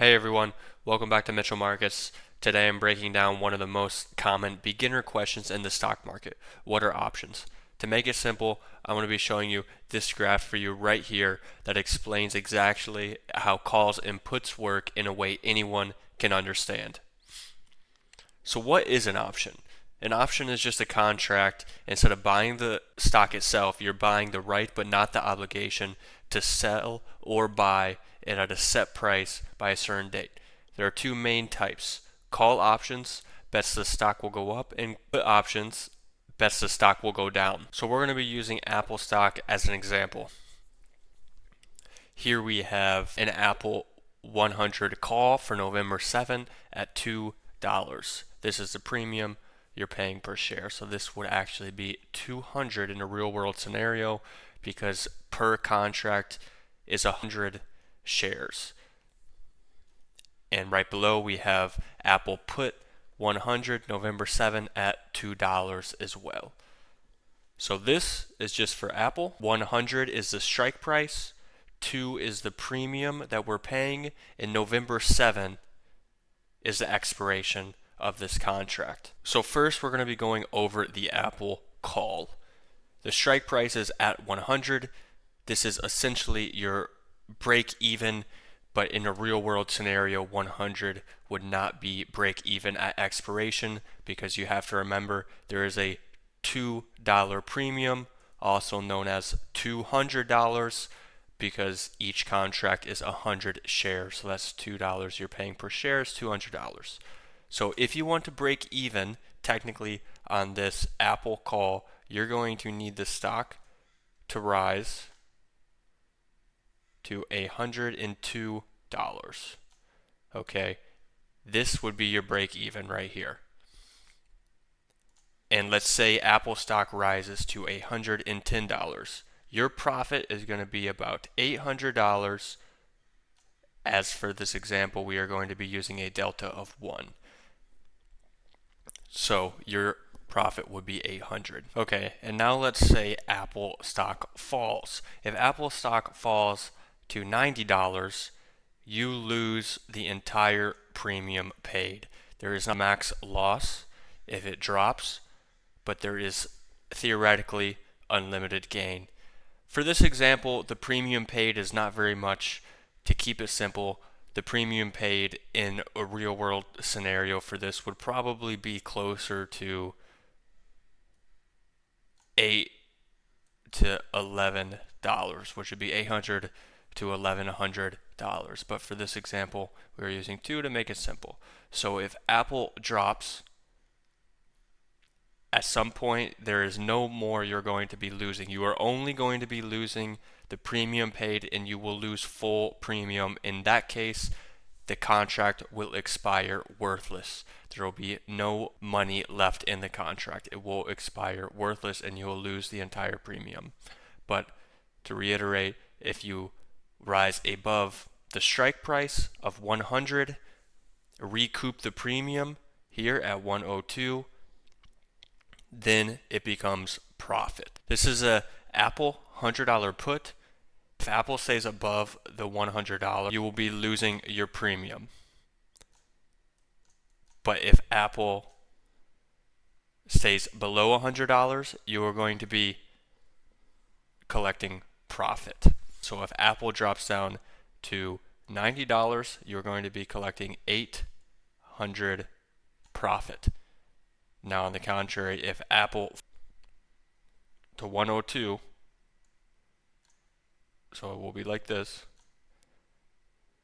Hey everyone, welcome back to Mitchell Markets. Today I'm breaking down one of the most common beginner questions in the stock market. What are options? To make it simple, I'm going to be showing you this graph for you right here that explains exactly how calls and puts work in a way anyone can understand. So what is an option? An option is just a contract. Instead of buying the stock itself, you're buying the right but not the obligation to sell or buy it at a set price by a certain date. There are two main types: call options, bets the stock will go up, and put options, bets the stock will go down. So we're going to be using Apple stock as an example. Here we have an Apple 100 call for November 7 at $2. This is the premium you're paying per share. So this would actually be 200 in a real world scenario because per contract is 100 shares. And right below we have Apple put 100 November 7 at $2 as well. So this is just for Apple. 100 is the strike price. 2 is the premium that we're paying, and November 7 is the expiration of this contract. So first we're going to be going over the Apple call. The strike price is at 100. This is essentially your break even, but in a real world scenario 100 would not be break even at expiration because you have to remember there is a $2 premium, also known as $200, because each contract is 100 shares. So that's $2 you're paying per share is $200. So if you want to break even technically on this Apple call, you're going to need the stock to rise to $102. Okay, this would be your break even right here. And let's say Apple stock rises to $110. Your profit is going to be about $800. As for this example, we are going to be using a delta of 1. So your profit would be 800. Okay, and now let's say Apple stock falls. If Apple stock falls to $90, you lose the entire premium paid. There is a max loss if it drops, but there is theoretically unlimited gain. For this example, the premium paid is not very much. To keep it simple, the premium paid in a real world scenario for this would probably be closer to $8 to $11, which would be $800 to $1,100. But for this example, we're using 2 to make it simple. So if Apple drops, at some point there is no more you're going to be losing. You are only going to be losing the premium paid, and you will lose full premium. In that case, the contract will expire worthless. There will be no money left in the contract. It will expire worthless and you will lose the entire premium. But to reiterate, if you rise above the strike price of 100, recoup the premium here at 102, then it becomes profit. This is a Apple $100 put. If Apple stays above the $100, you will be losing your premium. But if Apple stays below $100, you are going to be collecting profit. So if Apple drops down to $90, you're going to be collecting $800 profit. Now, on the contrary, if Apple to 102, so it will be like this,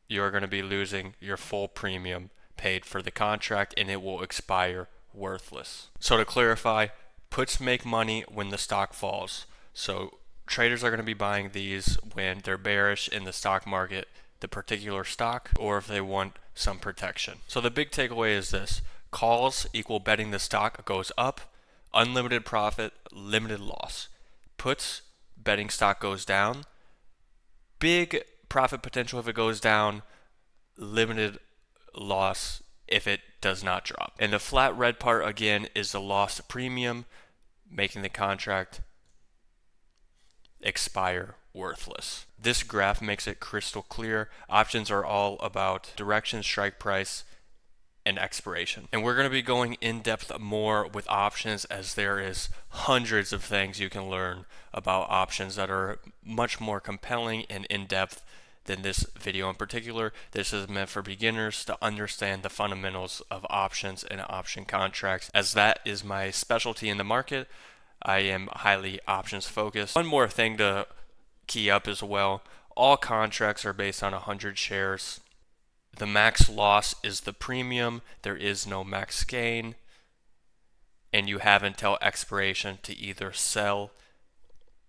you're going to be losing your full premium paid for the contract, and it will expire worthless. So to clarify, puts make money when the stock falls. So traders are going to be buying these when they're bearish in the stock market, the particular stock, or if they want some protection. So the big takeaway is this: calls equal betting the stock goes up, unlimited profit, limited loss. Puts, betting stock goes down, big profit potential if it goes down, limited loss if it does not drop. And the flat red part again is the lost premium, making the contract expire worthless. This graph makes it crystal clear. Options are all about direction, strike price, and expiration. And we're going to be going in depth more with options, as there is hundreds of things you can learn about options that are much more compelling and in depth than this video in particular. This is meant for beginners to understand the fundamentals of options and option contracts, as that is my specialty in the market. I am highly options focused. One more thing to key up as well: all contracts are based on 100 shares. The max loss is the premium. There is no max gain. And you have until expiration to either sell,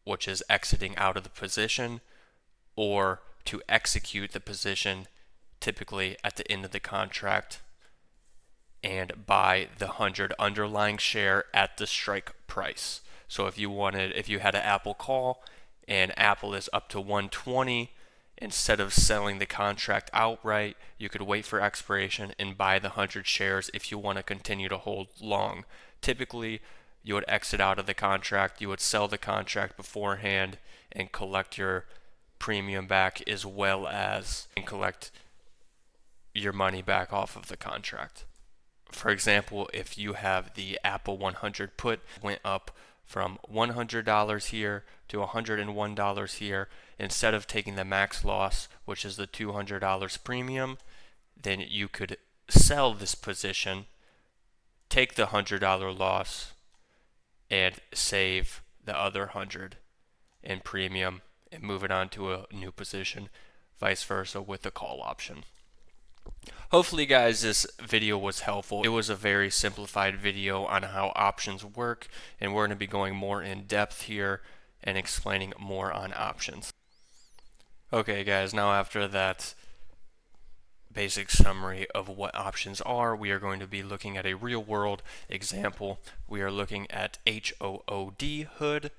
which is exiting out of the position, or to execute the position, typically at the end of the contract, and buy the 100 underlying share at the strike price. So if you had an Apple call and Apple is up to 120, instead of selling the contract outright, you could wait for expiration and buy the 100 shares if you want to continue to hold long. Typically, you would exit out of the contract, you would sell the contract beforehand and collect your premium back, as well as collect your money back off of the contract. For example, if you have the Apple 100 put, went up from $100 here to $101 here, instead of taking the max loss, which is the $200 premium, then you could sell this position, take the $100 loss, and save the other 100 in premium and move it on to a new position, vice versa with the call option. Hopefully, guys, this video was helpful. It was a very simplified video on how options work, and we're going to be going more in depth here and explaining more on options. Okay, guys, now after that basic summary of what options are, we are going to be looking at a real-world example. We are looking at HOOD, Hood,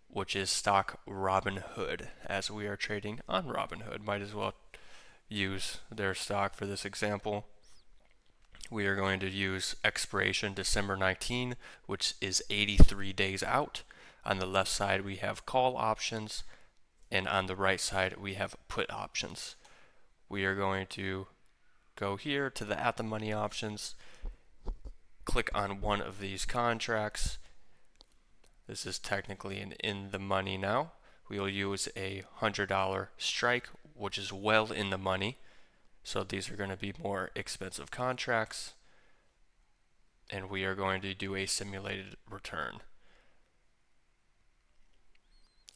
which is stock Robinhood, as we are trading on Robinhood. Might as well use their stock for this example. We are going to use expiration December 19, which is 83 days out. On the left side we have call options, and on the right side we have put options. We are going to go here to the at the money options, click on one of these contracts. This is technically an in the money now. We will use a $100 strike, which is well in the money. So these are going to be more expensive contracts. And we are going to do a simulated return.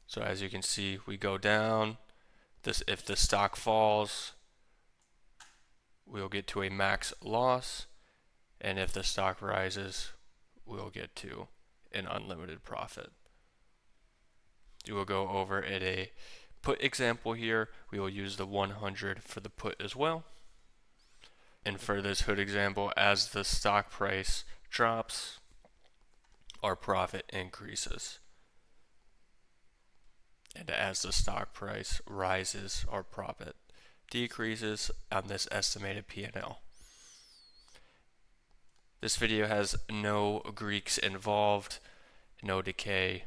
So as you can see, we go down. If the stock falls, we'll get to a max loss. And if the stock rises, we'll get to an unlimited profit. We will go over at a put example here. We will use the 100 for the put as well. And for this Hood example, as the stock price drops, our profit increases. And as the stock price rises, our profit decreases on this estimated P&L. This video has no Greeks involved, no decay,